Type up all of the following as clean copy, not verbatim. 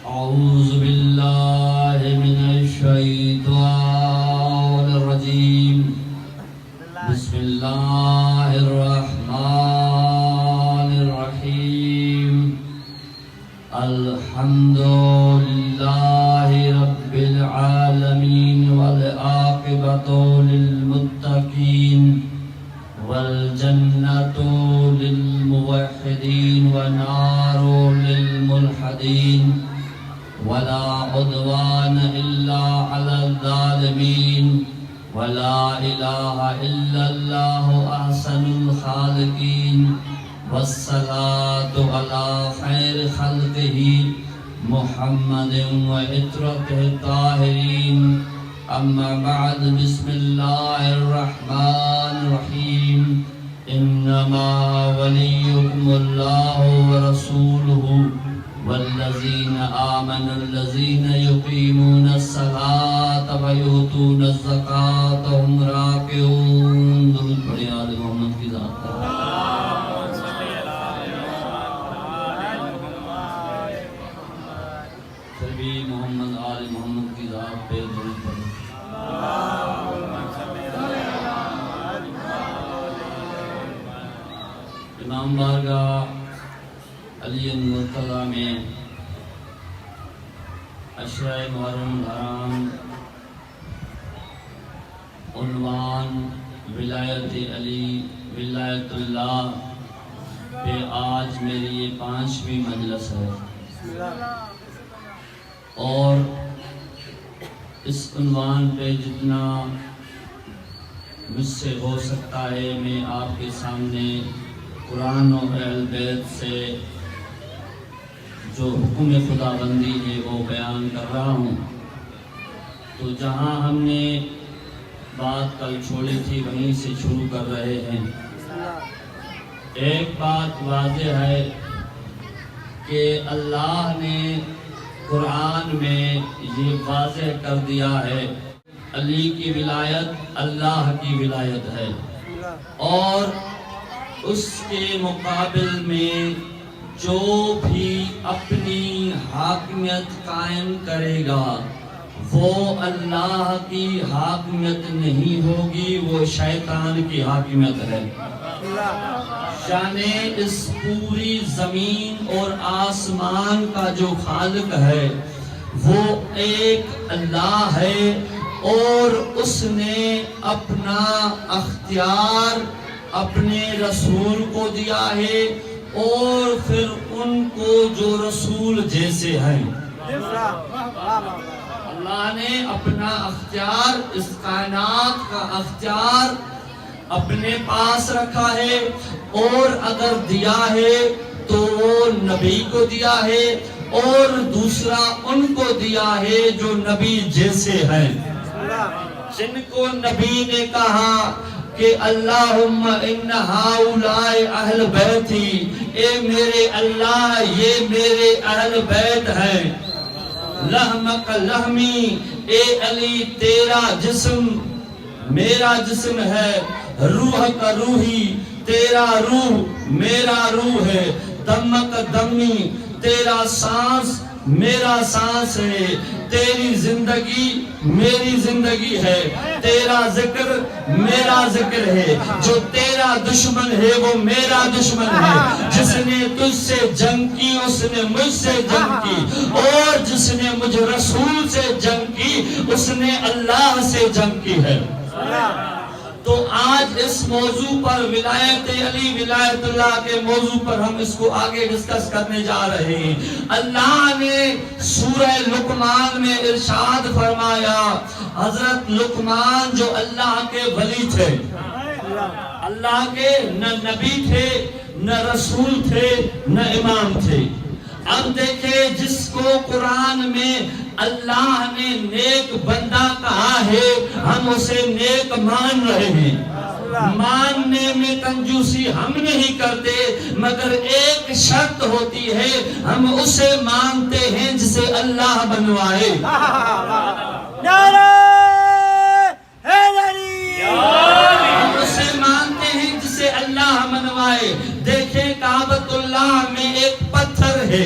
أعوذ بالله من الشيطان الرجيم بسم الله الرحمن الرحيم الحمد لله رب العالمين والعاقبة للمتقين والجنة للموحدين والنار للملحدين ولا عدوان إلا على الظالمين ولا إله إلا الله أحسن الخالقين والصلاة على خير خلقه محمد وعترته الطاهرين أما بعد بسم الله الرحمن الرحيم إنما وليكم الله ورسوله والذين آمنوا الذين يقيمون الصلاة ويؤتون الزكاة وهم راكعون درود پڑھیں آل محمد کی ذات پر سبھی محمد آل محمد کی ذات پہ درود پڑھیں امام بارگاہ علی مرتضیٰ میں عشرہ محرم الحرام عنوان ولایت علی ولایت اللہ پہ آج میری یہ 5ویں مجلس ہے اور اس عنوان پہ جتنا مجھ سے ہو سکتا ہے میں آپ کے سامنے قرآن و اہل بیت سے جو حکم خدا بندی ہے وہ بیان کر رہا ہوں۔ تو جہاں ہم نے بات کل چھوڑی تھی وہیں سے شروع کر رہے ہیں۔ ایک بات واضح ہے کہ اللہ نے قرآن میں یہ واضح کر دیا ہے علی کی ولایت اللہ کی ولایت ہے اور اس کے مقابل میں جو بھی اپنی حاکمیت قائم کرے گا وہ اللہ کی حاکمیت نہیں ہوگی، وہ شیطان کی حاکمیت ہے۔ یعنی اس پوری زمین اور آسمان کا جو خالق ہے وہ ایک اللہ ہے اور اس نے اپنا اختیار اپنے رسول کو دیا ہے اور پھر ان کو جو رسول جیسے ہیں اللہ نے اپنا اختیار اس کائنات کا اختیار اپنے پاس رکھا ہے اور اگر دیا ہے تو وہ نبی کو دیا ہے اور دوسرا ان کو دیا ہے جو نبی جیسے ہیں، جن کو نبی نے کہا کہ اللہم ان ہؤلاء اہل بیتی، اے میرے اللہ یہ میرے اہل بیت ہیں، لحمک لحمی، اے علی تیرا جسم میرا جسم ہے، روح کا روحی تیرا روح میرا روح ہے، دمک دمی تیرا سانس میرا سانس ہے، تیری زندگی میری زندگی ہے، تیرا ذکر میرا ذکر ہے، جو تیرا دشمن ہے وہ میرا دشمن ہے، جس نے تجھ سے جنگ کی اس نے مجھ سے جنگ کی اور جس نے مجھ رسول سے جنگ کی اس نے اللہ سے جنگ کی ہے۔ تو آج اس موضوع پر ولایت علی ولایت اللہ کے موضوع پر ہم اس کو آگے ڈسکس کرنے جا رہے ہیں۔ اللہ نے سورہ لقمان میں ارشاد فرمایا، حضرت لقمان جو اللہ کے ولی تھے، اللہ کے نہ نبی تھے نہ رسول تھے نہ امام تھے۔ اب دیکھیں جس کو قرآن میں اللہ نے نیک بندہ کہا ہے ہم اسے نیک مان رہے ہیں، ماننے میں کنجوسی ہم نہیں کرتے مگر ایک شرط ہوتی ہے ہم اسے مانتے ہیں جسے اللہ بنوائے۔ ہم اسے مانتے ہیں جسے اللہ بنوائے۔ دیکھیں کعبۃ اللہ میں ایک پتھر ہے،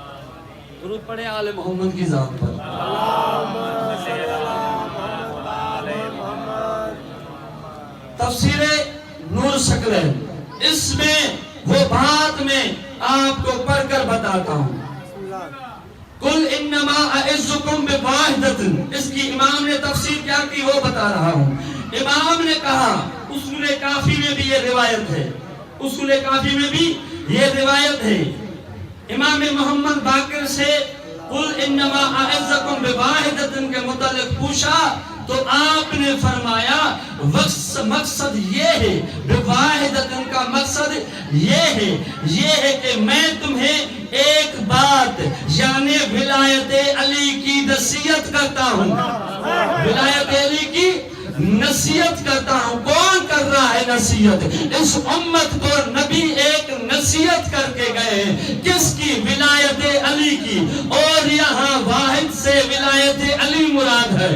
پڑھے آل محمد کی ذات پر. تفسیر نور ثقلین، اس میں وہ بات میں آپ کو پڑھ کر بتاتا ہوں. قل انما اعزکم بواحدۃ، اس کی امام نے تفسیر کیا کی وہ بتا رہا ہوں. امام نے کہا اصول کافی میں بھی یہ روایت ہے، اصول کافی میں بھی یہ روایت ہے. امام محمد باقر سے قل انما اعزکم بواحدۃ کے متعلق پوچھا تو آپ نے فرمایا مقصد یہ ہے، بواحدۃ کا مقصد یہ ہے کہ میں تمہیں ایک بات یعنی ولایت علی کی نصیحت کرتا ہوں. ولایت علی کی نصیحت کرتا ہوں. کون کر رہا ہے نصیحت؟ اس امت کو نبی ایک نصیحت کر کے گئے. کس کی؟ ولایت علی کی. اور یہاں واحد سے ولایت علی مراد ہے.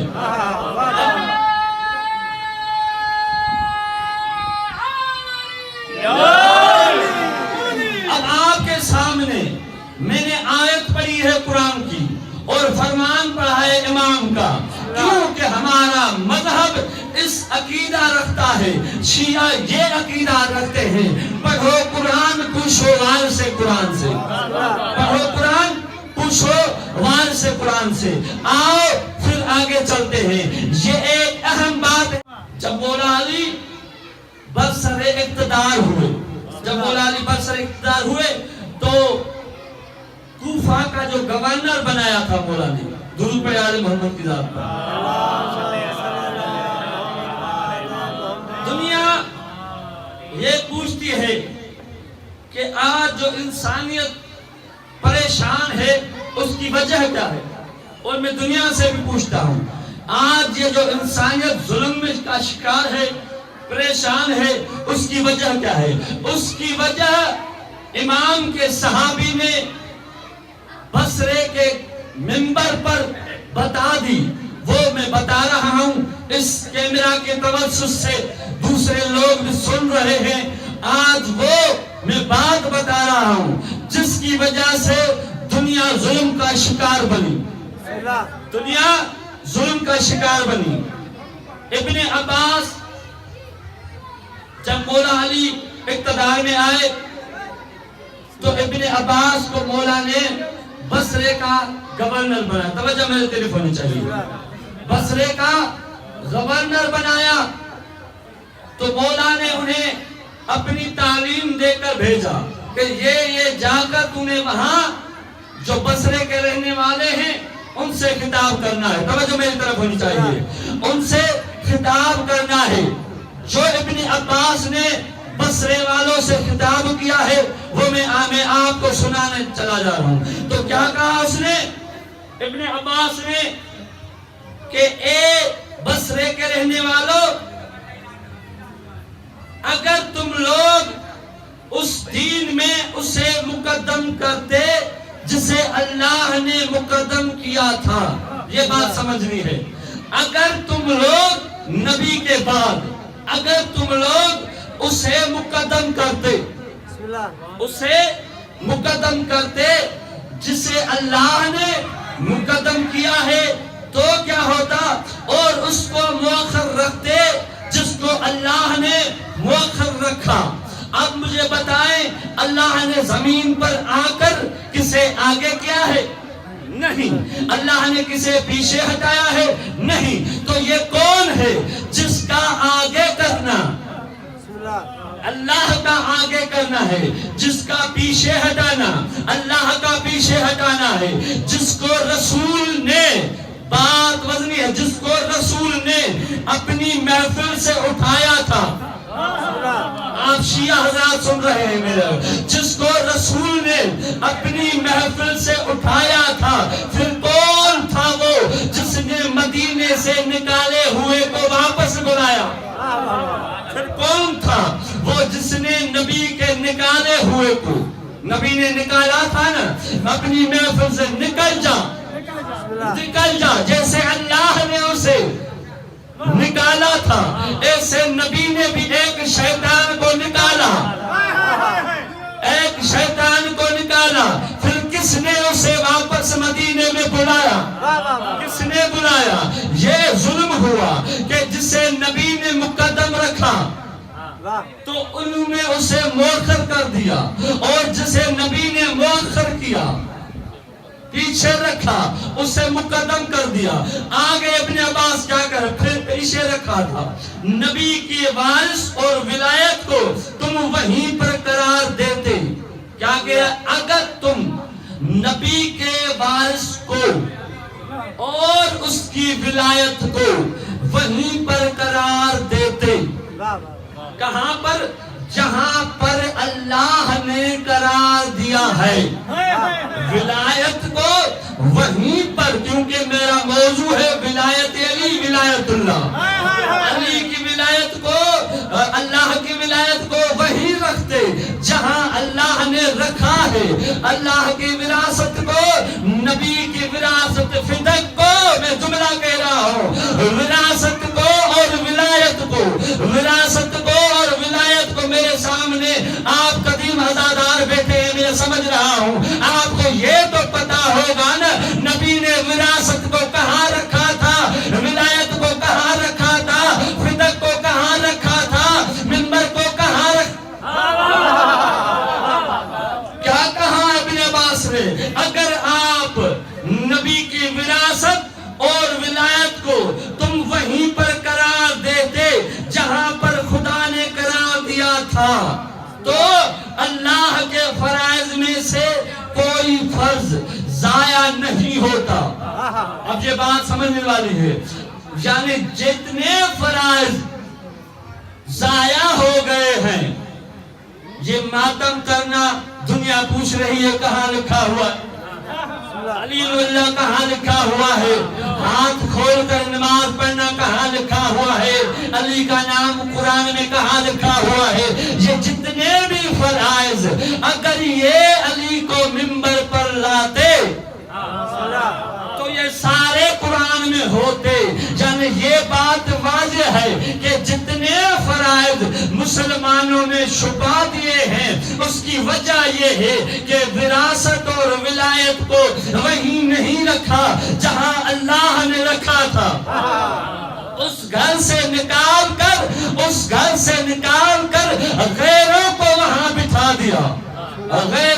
اب آپ کے سامنے میں نے آیت پڑھی ہے قرآن کی اور فرمان پڑھا ہے امام کا، کیونکہ ہمارا مذہب اس عقیدہ رکھتا ہے. شیعہ یہ عقیدہ رکھتے ہیں پڑھو قرآن پوچھو وال سے قرآن سے، پڑھو قرآن پوچھو وال سے قرآن سے. آؤ پھر آگے چلتے ہیں. یہ ایک اہم بات ہے. جب مولا علی برسر اقتدار ہوئے، جب مولا علی برسر اقتدار ہوئے تو کوفہ کا جو گورنر بنایا تھا مولا نے، درود پڑھے آل محمد کی ذات پر. دنیا یہ پوچھتی ہے کہ آج جو انسانیت پریشان ہے اس کی وجہ کیا ہے، اور میں دنیا سے بھی پوچھتا ہوں آج یہ جو انسانیت ظلم کا شکار ہے، پریشان ہے، اس کی وجہ کیا ہے؟ اس کی وجہ امام کے صحابی نے بصرے کے منبر پر بتا دی. وہ میں بتا رہا ہوں، اس کیمرہ کے توسط سے دوسرے لوگ بھی سن رہے ہیں. آج وہ میں بات بتا رہا ہوں جس کی وجہ سے دنیا ظلم کا شکار بنی. دنیا ظلم کا شکار بنی. ابن عباس جب مولا علی اقتدار میں آئے تو ابن عباس کو مولا نے بصرے کا گورنر بنایا. توجہ میرے طرف ہونی چاہیے. بصرے کا گورنر بنایا تو مولا نے انہیں اپنی تعلیم دے کر بھیجا کہ یہ جا کر تو نے وہاں جو بصرے کے رہنے والے ہیں ان سے خطاب کرنا ہے. توجہ میری طرف ہونی چاہیے. ان سے خطاب کرنا ہے. جو ابن عباس نے بصرے والوں سے خطاب کیا ہے وہ میں آپ کو سنانے چلا جا رہا ہوں. تو کیا کہا اس نے، ابن عباس نے، کہ اے بصرے کے رہنے والوں، اگر تم لوگ اس دین میں اسے مقدم کرتے جسے اللہ نے مقدم کیا تھا، یہ بات سمجھنی ہے. اگر تم لوگ نبی کے بعد اگر تم لوگ اسے مقدم کرتے، اسے مقدم کرتے جسے اللہ نے مقدم کیا ہے تو کیا ہوتا، اور اس کو مؤخر رکھتے جس کو اللہ نے مؤخر رکھا. اب مجھے بتائیں اللہ نے زمین پر آ کر کسے آگے کیا ہے؟ نہیں. اللہ نے کسے پیچھے ہٹایا ہے؟ نہیں. تو یہ کون ہے جس کا آگے کرنا اللہ کا آگے کرنا ہے، جس کا پیچھے ہٹانا اللہ کا پیچھے ہٹانا ہے، جس کو رسول نے بات وزنی ہے، جس کو رسول نے اپنی محفل سے اٹھایا تھا. آپ شیعہ حضرات سن رہے ہیں میرے، جس کو رسول نے اپنی محفل سے اٹھایا تھا. پھر کون تھا وہ جس نے مدینے سے نکالے ہوئے کو واپس بلایا؟ پھر کون تھا وہ جس نے نبی کے نکالے ہوئے کو، نبی نے نکالا تھا نا اپنی محفل سے، نکل جا نکل جا، جیسے اللہ نے اسے نکالا تھا ایسے نبی نے بھی ایک شیطان کو نکالا، ایک شیطان کو نکالا. پھر کس کس نے اسے واپس مدینے میں بلایا؟ کس نے بلایا؟ یہ ظلم ہوا کہ جسے نبی نے مقدم رکھا تو انہوں نے اسے مؤخر کر دیا، اور جسے نبی نے مؤخر کیا، پیچھے رکھا، اسے مقدم کر دیا۔ آگے ابن عباس کیا کر پھر پیچھے رکھا تھا۔ نبی کی وارث اور ولایت کو تم وہیں پر قرار دیتے، کیا کہ اگر تم نبی کے وارث کو اور اس کی ولایت کو وہیں پر قرار دیتے، کہاں پر؟ جہاں پر اللہ نے قرار دیا ہے ولایت کو، وہیں پر، کیونکہ میرا موضوع ہے ولایت علی، ولایت اللہ، علی کی ولایت کو، اللہ کی ولایت کو وہیں رکھتے جہاں اللہ نے رکھا ہے۔ اللہ کی وراثت کو، نبی کی وراثت، فدق کو، میں جملہ کہہ رہا ہوں، وراثت کو اور ولایت کو، وراثت کو اور ولایت کو میرے سامنے آپ قدیم عزادار بیٹھے ہیں، میں سمجھ رہا ہوں آپ کو یہ تو پتا ہوگا نا نبی نے وراثت کو کہاں رکھا تھا، ولایت کو کہاں رکھا تھا، فدق کو کہاں رکھا تھا، منبر کو کہاں کیا کہا ابن عباس نے؟ اگر آپ نبی کی وراثت اور ولایت کو تم وہیں پر قرار دیتے جہاں پر خدا نے قرار دیا تھا تو اللہ کے فرائض میں سے کوئی فرض ضائع نہیں ہوتا۔ اب یہ بات سمجھنے والی ہے، یعنی جتنے فرائض ضائع ہو گئے ہیں، یہ ماتم کرنا دنیا پوچھ رہی ہے کہاں لکھا ہوا ہے، علی اللہ کہاں لکھا ہوا ہے، ہاتھ کھول کر نماز پڑھنا کہاں لکھا ہوا ہے، علی کا نام قرآن میں کہاں لکھا ہوا ہے، یہ جتنے بھی فرائض اگر یہ علی کو منبر پر لاتے تو یہ سارے قرآن میں ہوتے۔ یعنی یہ بات واضح ہے کہ جتنے فرائض مسلمانوں نے چھپا دیے ہیں اس کی وجہ یہ ہے کہ وراثت اور ولایت کو وہیں نہیں رکھا جہاں اللہ نے رکھا تھا، اس گھر سے نکال کر غیروں کو وہاں بٹھا دیا، غیر